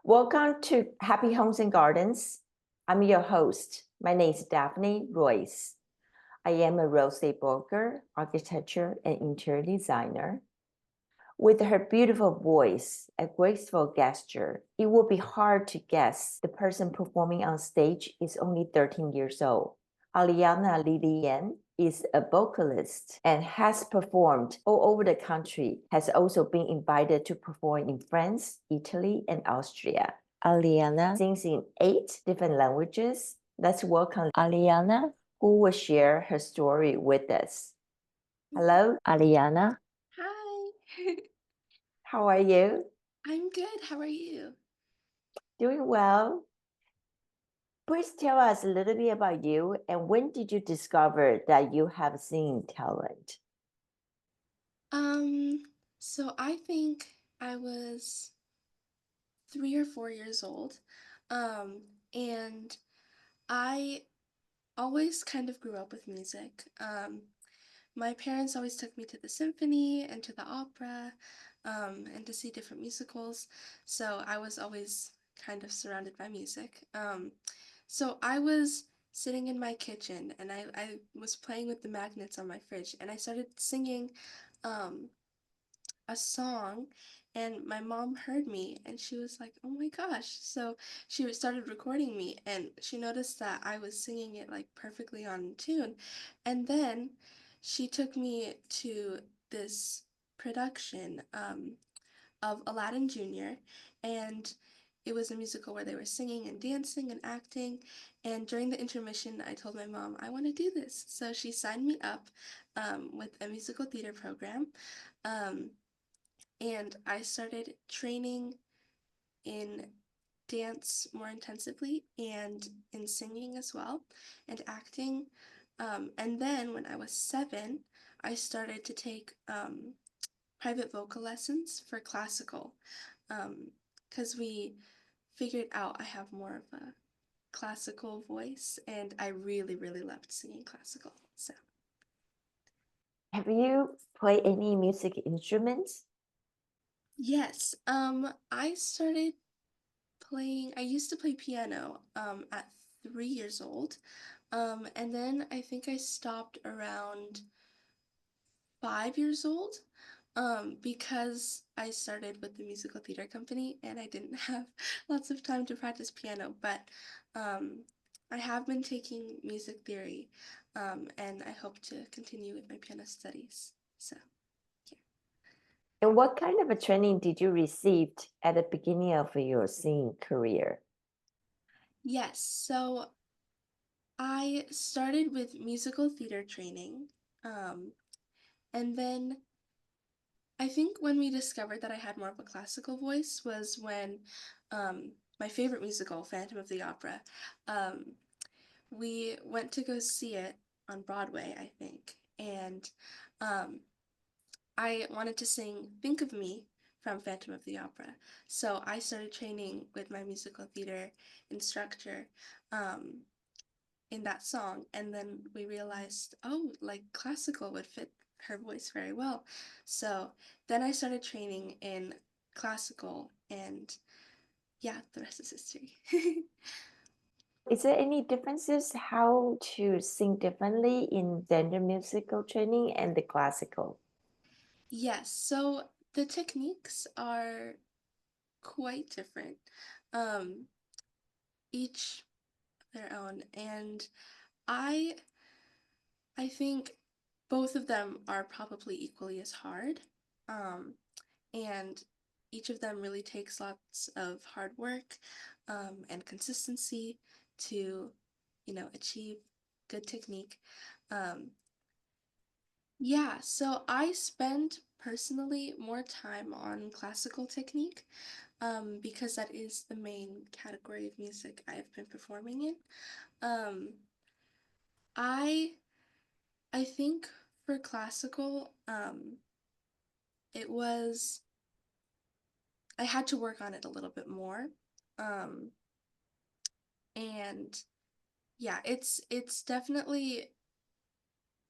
Welcome to Happy Homes and Gardens. I'm your host. My name is Daphne Royce. I am a real estate broker, architecture, and interior designer. With her beautiful voice and graceful gesture, it will be hard to guess the person performing on stage is only 13 years old. Alliana Lili Yang is a vocalist and has performed all over the country, has also been invited to perform in France, Italy, and Austria. Alliana sings in 8 different languages. Let's welcome Alliana, who will share her story with us. Hello, Alliana. Hi, How are you? I'm good. How are you? Doing well. Please tell us a little bit about you and when did you discover that you have singing talent? Um, so I think I was 3 or 4 years old. Um, and I always kind of grew up with music. My parents always took me to the symphony and to the opera, and to see different musicals. So I was always kind of surrounded by music. So I was sitting in my kitchen and I was playing with the magnets on my fridge and I started singing um, a song, and my mom heard me and she was like, "Oh my gosh." So she started recording me and she noticed that I was singing it like perfectly on tune. And then she took me to this production of Aladdin Jr., and it was a musical where they were singing and dancing and acting. And during the intermission, I told my mom, I want to do this. So she signed me up with a musical theater program. Um, and I started training in dance more intensively and in singing as well and acting. And then when I was 7, I started to take private vocal lessons for classical, because we figured out I have more of a classical voice and I really, really loved singing classical. So, Have you played any music instruments? yes, I started I used to play piano at 3 years old. And then I think I stopped around 5 years old, because I started with the musical theater company and I didn't have lots of time to practice piano. But um, I have been taking music theory, and I hope to continue with my piano studies. So, yeah. And what kind of a training did you receive at the beginning of your singing career? Yes, so I started with musical theater training, um, and then I think when we discovered that I had more of a classical voice was when my favorite musical, Phantom of the Opera, um, we went to go see it on Broadway, I think, and um, I wanted to sing Think of Me from Phantom of the Opera. So I started training with my musical theater instructor um, in that song, and then we realized, oh, like classical would fit her voice very well. So then I started training in classical, and yeah, the rest is history. Is there any differences how to sing differently in gender musical training and the classical? Yes, so the techniques are quite different, um, each their own, and I I think both of them are probably equally as hard. Um, and each of them really takes lots of hard work, and consistency to, achieve good technique. Um, yeah, so I spend personally more time on classical technique, because that is the main category of music I've been performing in. Um, I I think for classical, it was I had to work on it a little bit more. Um, and yeah, it's definitely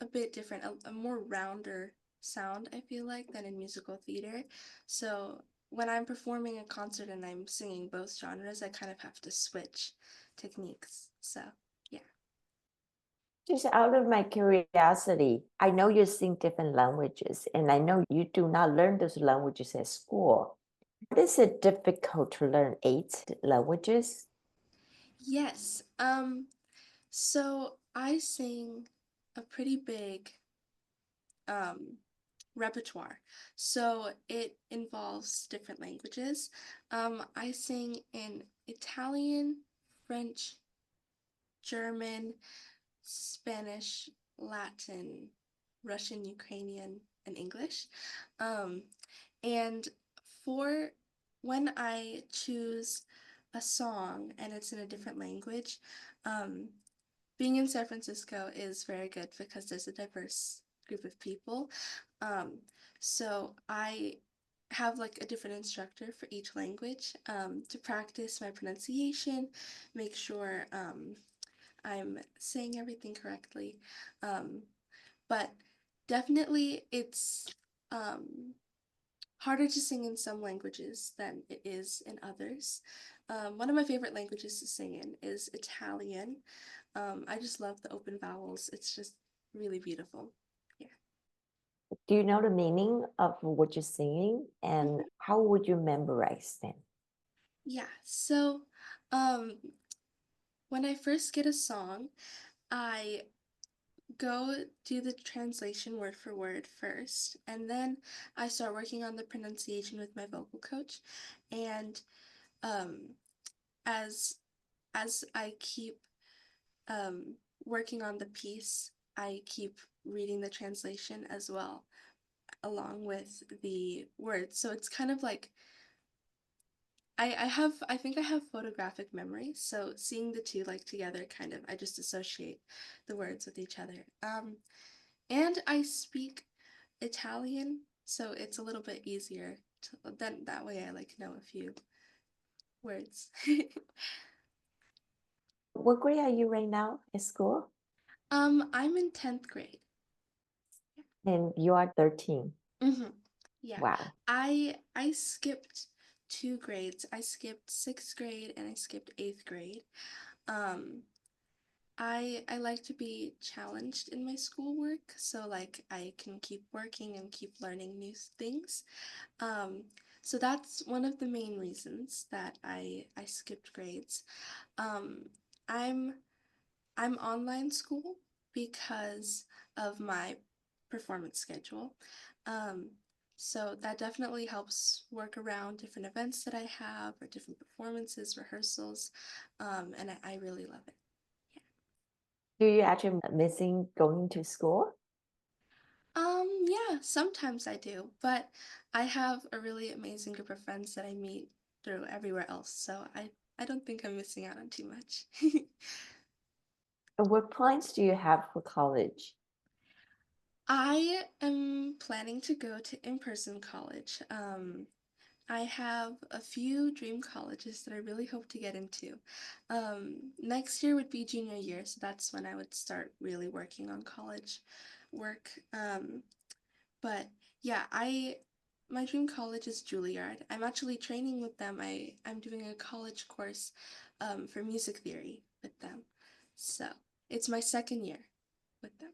a bit different, a more rounder sound, I feel like, than in musical theater. So when I'm performing a concert and I'm singing both genres, I kind of have to switch techniques. So, yeah. Just out of my curiosity, I know you sing different languages, and I know you do not learn those languages at school. Is it difficult to learn 8 languages? Yes. So I sing a pretty big um repertoire. So it involves different languages. I sing in Italian, French, German, Spanish, Latin, Russian, Ukrainian, and English. Um, and for when I choose a song and it's in a different language, um, being in San Francisco is very good because there's a diverse group of people. Um, so I have like a different instructor for each language to practice my pronunciation, make sure I'm saying everything correctly. Um, but definitely it's um, harder to sing in some languages than it is in others. One of my favorite languages to sing in is Italian. I just love the open vowels. It's just really beautiful. Yeah. Do you know the meaning of what you're singing, and Mhm. how would you memorize them? Yeah. So, um, when I first get a song, I go do the translation word for word first, and then I start working on the pronunciation with my vocal coach. And um, as as I keep working on the piece, I keep reading the translation as well, along with the words. So it's kind of like I think I have photographic memory, so seeing the two like together kind of I just associate the words with each other. And I speak Italian, so it's a little bit easier to, then that way I like know a few words. What grade are you right now at school? I'm in 10th grade. And you are 13. Hmm. Yeah. Wow. I skipped 2 grades. I skipped 6th grade and I skipped 8th grade. Um, I like to be challenged in my schoolwork, so like I can keep working and keep learning new things. Um, so that's one of the main reasons that I skipped grades. Um, I'm I'm online school because of my performance schedule. Um, so that definitely helps work around different events that I have or different performances, rehearsals, and I really love it. Do you actually missing going to school? Yeah, sometimes I do, but I have a really amazing group of friends that I meet through everywhere else, so I don't think I'm missing out on too much. And what plans do you have for college? I am planning to go to in-person college. I have a few dream colleges that I really hope to get into. Next year would be junior year, so that's when I would start really working on college work. But yeah, I my dream college is Juilliard. I'm actually training with them. I'm doing a college course for music theory with them. So it's my second year with them.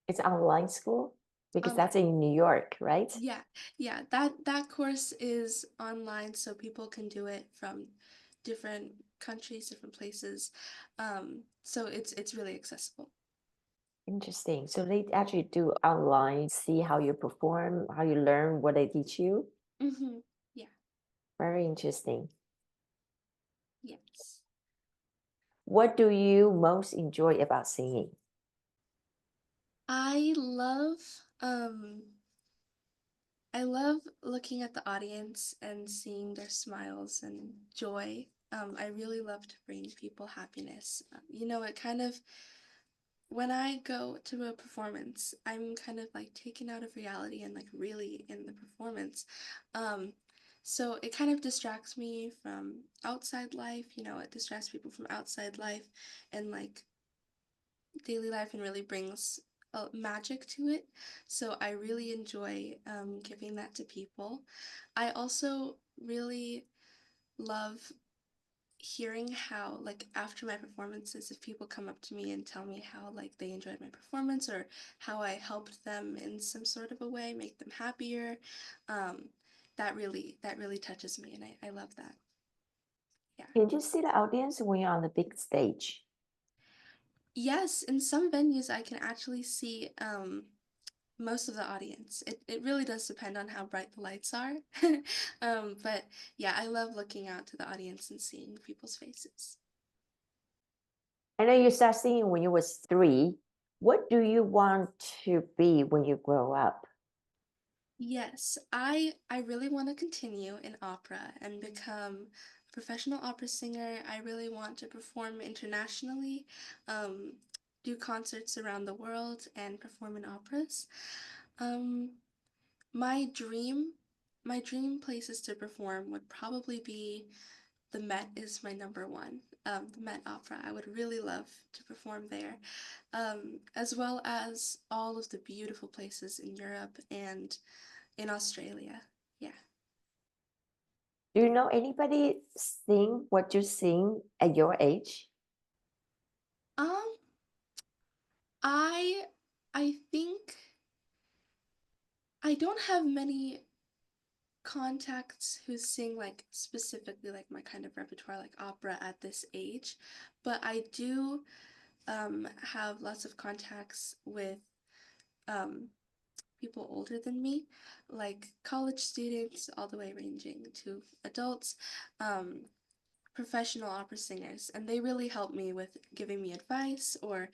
It's online school because Online. that's in New York, right? Yeah, yeah, that course is online, so people can do it from different countries, different places. So it's really accessible. Interesting. So they actually do online, see how you perform, how you learn what they teach you. Mm-hmm. Yeah, Very interesting. yes. What do you most enjoy about singing? I love um I love looking at the audience and seeing their smiles and joy. I really love to bring people happiness. It kind of when I go to a performance, I'm kind of like taken out of reality and like really in the performance. Um, so it kind of distracts me from outside life, it distracts people from outside life and like daily life and really brings magic to it. So I really enjoy giving that to people. I also really love hearing how, like, after my performances, if people come up to me and tell me how, like, they enjoyed my performance or how I helped them in some sort of a way, make them happier, um, that really touches me, and I love that. Yeah. Can you see the audience when you're on the big stage? Yes, in some venues I can actually see most of the audience. It really does depend on how bright the lights are. But yeah, I love looking out to the audience and seeing people's faces. I know you started singing when you was 3. What do you want to be when you grow up? Yes, I really want to continue in opera and become a professional opera singer. I really want to perform internationally, um, do concerts around the world, and perform in operas. Um, my dream, my dream places to perform would probably be the Met is my number one. The Met Opera. I would really love to perform there, as well as all of the beautiful places in Europe and in Australia. Yeah. Do you know anybody sing what you sing at your age? Um, I I think I don't have many contacts who sing like specifically like my kind of repertoire like opera at this age, but I do have lots of contacts with um people older than me, like college students all the way ranging to adults, um professional opera singers, and they really help me with giving me advice or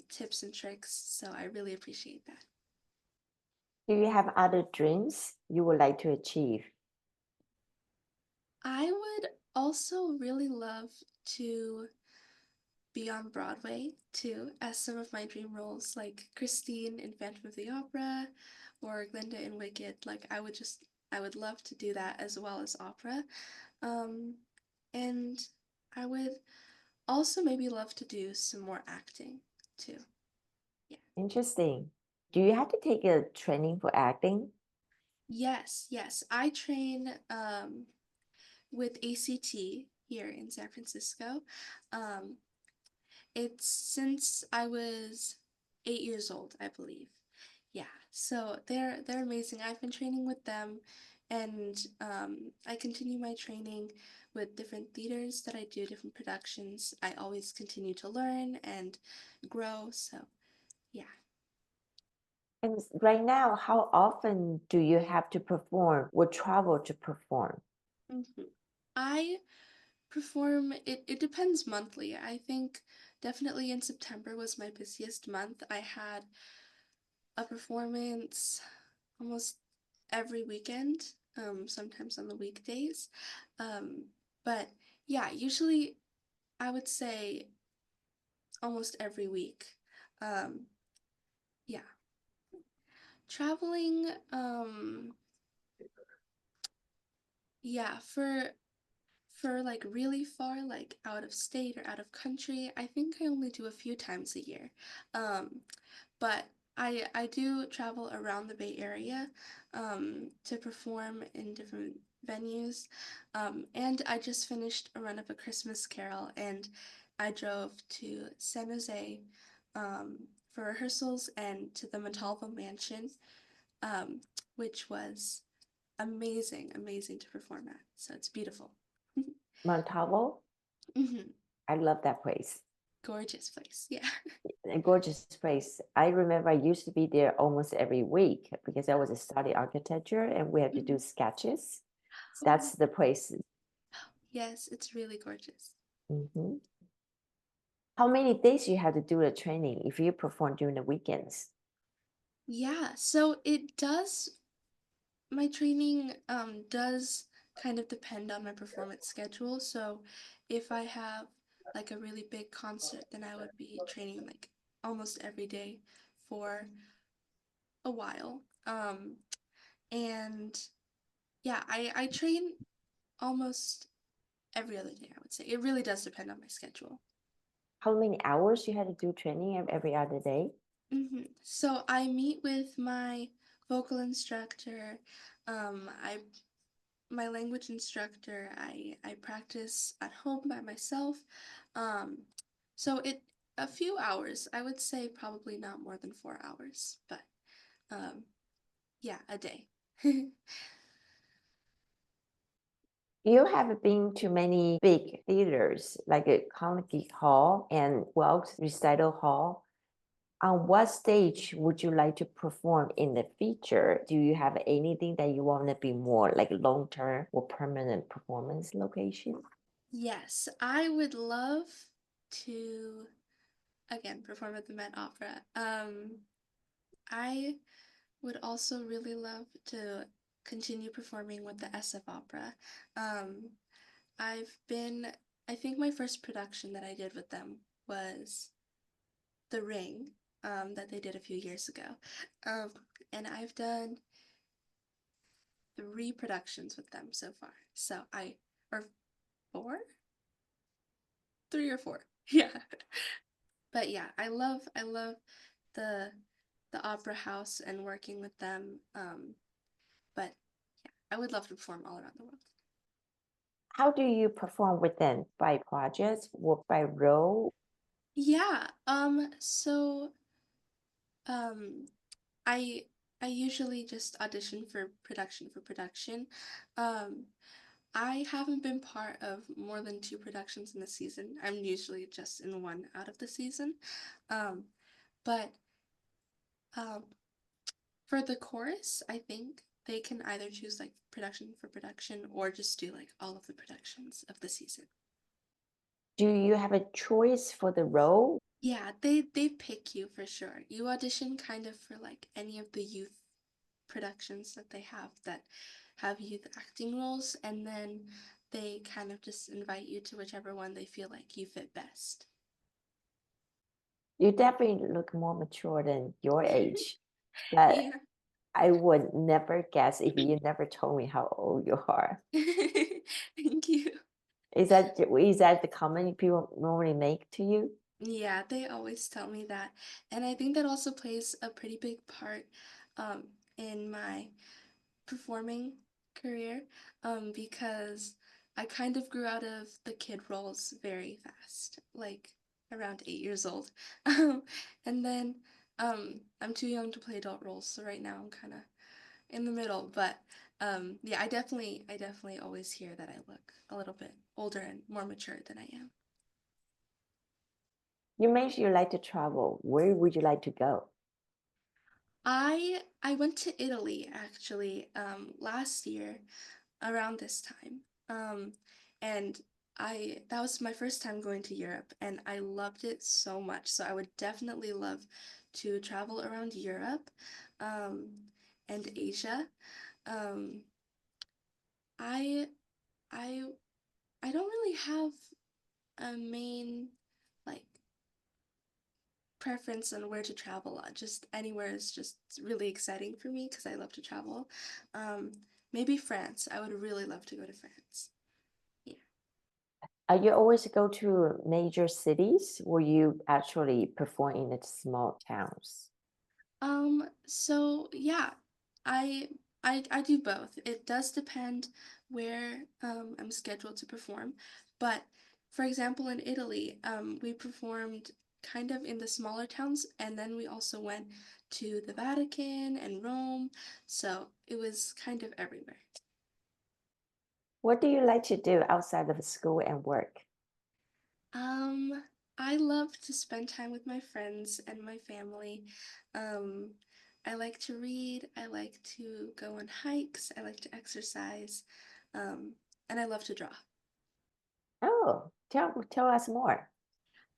tips and tricks, so I really appreciate that. Do you have other dreams you would like to achieve? I would also really love to be on Broadway too, as some of my dream roles, like Christine in Phantom of the Opera or Glinda in Wicked. Like, I would love to do that as well as opera. Um, and I would also maybe love to do some more acting too. Yeah. Interesting. Do you have to take a training for acting? Yes, yes. I train with ACT here in San Francisco. Um, it's since I was 8 years old, I believe. Yeah, so they're amazing. I've been training with them, and I continue my training with different theaters that I do, different productions. I always continue to learn and grow. So yeah. And right now, how often do you have to perform or travel to perform? I perform it depends monthly. I think definitely in September was my busiest month. I had a performance almost every weekend, sometimes on the weekdays. Um, but yeah, usually I would say almost every week. Um, yeah. Traveling, yeah, for like really far, like out of state or out of country, I think I only do a few times a year. Um, but I do travel around the Bay Area to perform in different venues. And I just finished a run of A Christmas Carol, and I drove to San Jose for rehearsals and to the Montalvo Mansion, um, which was amazing, amazing to perform at. So it's beautiful. Montalvo? Mhm. I love that place. Gorgeous place. Yeah. A gorgeous place. I remember I used to be there almost every week because I was a study architecture and we had to do Mhm. sketches. So Oh, that's the place. yes, it's really gorgeous. Mhm. How many days you have to do the training if you perform during the weekends? Yeah, so it does, my training does kind of depend on my performance schedule. So if I have like a really big concert, then I would be training like almost every day for a while. And yeah, I train almost every other day, I would say. It really does depend on my schedule. How many hours you had to do training every other day? So I meet with my vocal instructor. I my language instructor. I practice at home by myself. Um, so a few hours. I would say probably not more than 4 hours, but um, yeah, a day. You have been to many big theaters like a Carnegie Hall and Wells Recital Hall. On what stage would you like to perform in the future? Do you have anything that you want to be more like long-term or permanent performance location? Yes, I would love to again perform at the Met Opera. I would also really love to continue performing with the SF Opera. Um, I've been, I think my first production that I did with them was The Ring, that they did a few years ago. Um, and I've done 3 productions with them so far. Or 4? 3 or 4. Yeah. But yeah, I love the the opera house and working with them. But yeah, I would love to perform all around the world. How do you perform with them? By projects or by role? Yeah, so um I I usually just audition for production. Um I haven't been part of more than 2 productions in the season. I'm usually just in one out of the season. Um but um For the chorus, I think they can either choose like production for production or just do like all of the productions of the season. Do you have a choice for the role? Yeah, they pick you for sure. You audition kind of for like any of the youth productions that they have that have youth acting roles, and then they kind of just invite you to whichever one they feel like you fit best. You definitely look more mature than your age, but Yeah. I would never guess if you never told me how old you are. Thank you. Is that the comment people normally make to you? Yeah, they always tell me that. And I think that also plays a pretty big part um, in my performing career because I kind of grew out of the kid roles very fast, like around 8 years old. And then I'm too young to play adult roles, so right now I'm kind of in the middle. But yeah, I definitely always hear that I look a little bit older and more mature than I am. You mentioned you like to travel. Where would you like to go? I went to Italy actually last year around this time. And I that was my first time going to Europe and I loved it so much. So I would definitely love to travel around Europe um, and Asia. Um, I I I don't really have a main like preference on where to travel. Just anywhere is just really exciting for me because I love to travel. Um, Maybe France. I would really love to go to France. Yeah. You always go to major cities or you actually perform in the small towns? So yeah, I I do both. It does depend where I'm scheduled to perform, but for example, in Italy, we performed kind of in the smaller towns, and then we also went to the Vatican and Rome, so it was kind of everywhere. What do you like to do outside of school and work? Um, I love to spend time with my friends and my family. Um, I like to read, I like to go on hikes, I like to exercise, um, and I love to draw. Oh, tell us more.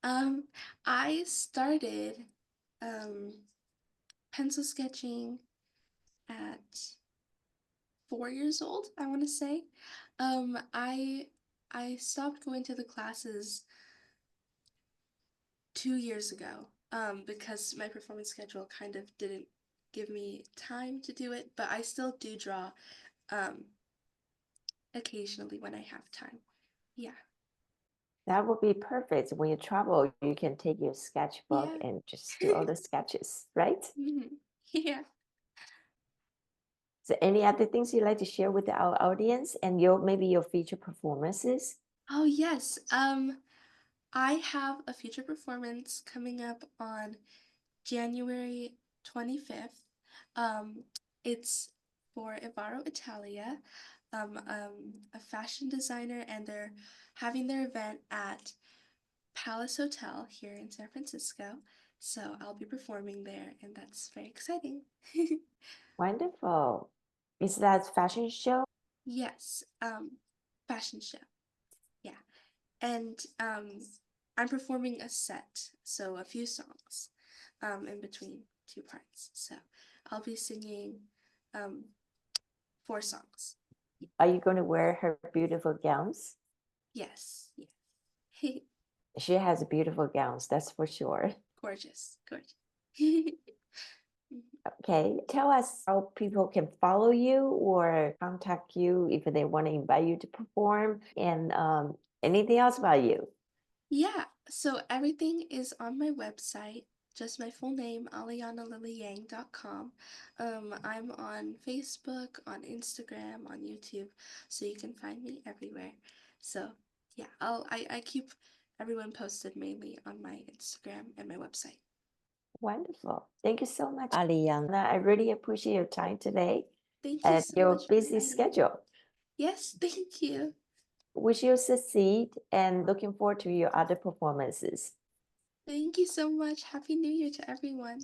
Um, I started um, pencil sketching at 4 years old, I want to say. I stopped going to the classes 2 years ago because my performance schedule kind of didn't give me time to do it, but I still do draw um, occasionally when I have time. Yeah. That would be perfect. When you travel, you can take your sketchbook Yeah. and just do all the sketches, right? Mhm. Yeah. So any other things you'd like to share with our audience and maybe your future performances? Oh, yes. I have a future performance coming up on January 25th. Um, it's for Ivaro Italia, a fashion designer, and they're having their event at Palace Hotel here in San Francisco. So I'll be performing there, and that's very exciting. Wonderful. Is that fashion show? Yes, fashion show. Yeah. And I'm performing a set, so a few songs in between two parts. So I'll be singing um, 4 songs. Are you going to wear her beautiful gowns? Yes, yeah. She has beautiful gowns, that's for sure. Gorgeous, gorgeous. Okay, tell us how people can follow you or contact you if they want to invite you to perform, and anything else about you. Yeah, so everything is on my website, just my full name, AllianaLiliYang.com. I'm on Facebook, on Instagram, on YouTube, so you can find me everywhere. So yeah, I keep everyone posted mainly on my Instagram and my website. Wonderful. Thank you so much, Aliana. I really appreciate your time today Thank you and so your much for busy inviting me. schedule. Yes, thank you. Wish you succeed and looking forward to your other performances. Thank you so much. Happy New Year to everyone.